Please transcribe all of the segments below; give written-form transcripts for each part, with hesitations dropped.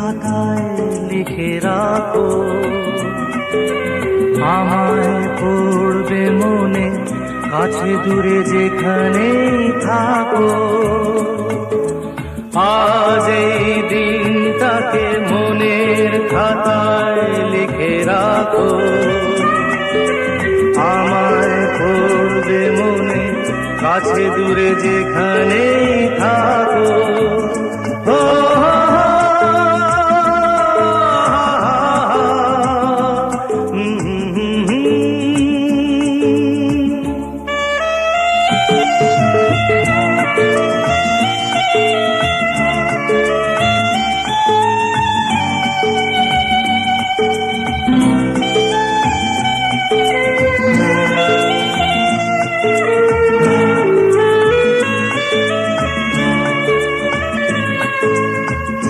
খাতায় লিখে রাখো, আমায় পড়বে মনে, কাছে দূরে যেখানেই থাকো। আজ এই দিনটাকে মনের খাতায় লিখে রাখো, আমায় পড়বে মনে, কাছে দূরে যেখানেই থাকো।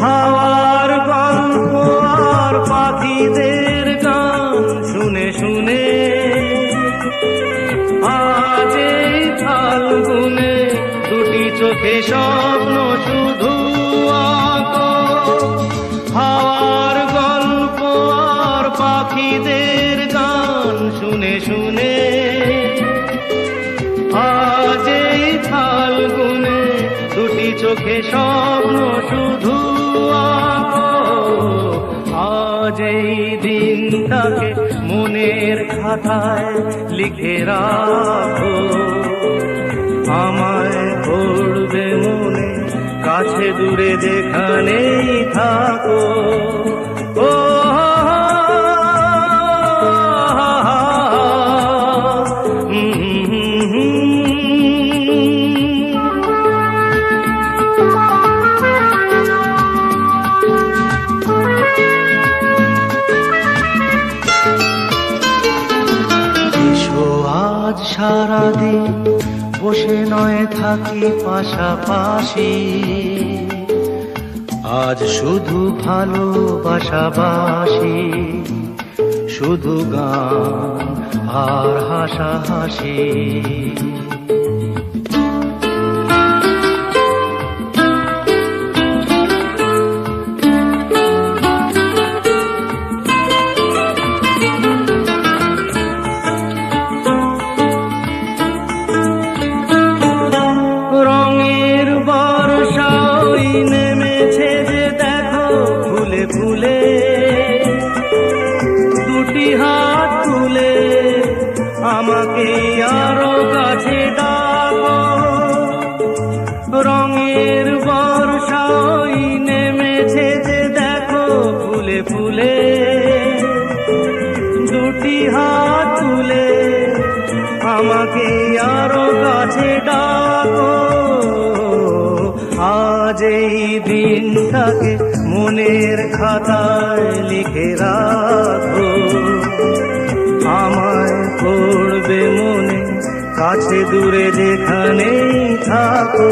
হাওয়ার গল্প আর পাখিদের গান শুনে শুনে আজ এই ফাল্গুনে দুটি চোখে স্বপ্ন শুধু আঁকো। হাওয়ার গল্প আর পাখিদের গান শুনে শুনে আজ এই ফাল্গুনে দুটি চোখে স্বপ্ন শুধু আঁকো। আজ এই দিনটাকে মনের খাতায় লিখে রাখো, আমায় পড়বে মনে, কাছে দূরে যেখানেই থাকো। ও আজ সারাদিন বসে নয় থাকি পাশাপাশি, আজ শুধু ভালোবাসাবাসি, শুধু গান আর হাসাহাসি। রঙের বর্ষা ওই নেমেছে যে দেখো ফুলে ফুলে, দুটি হাত তুলে আমাকে আরো কাছে ডাকো। রঙের বর্ষা ওই নেমেছে যে দেখো ফুলে ফুলে, দুটি হাত তুলে আমাকে আরো কাছে ডাকো। আজ এই দিনটাকে মনের খাতায় লিখে রাখো, আমায় পড়বে মনে, কাছে দূরে যেখানেই থাকো।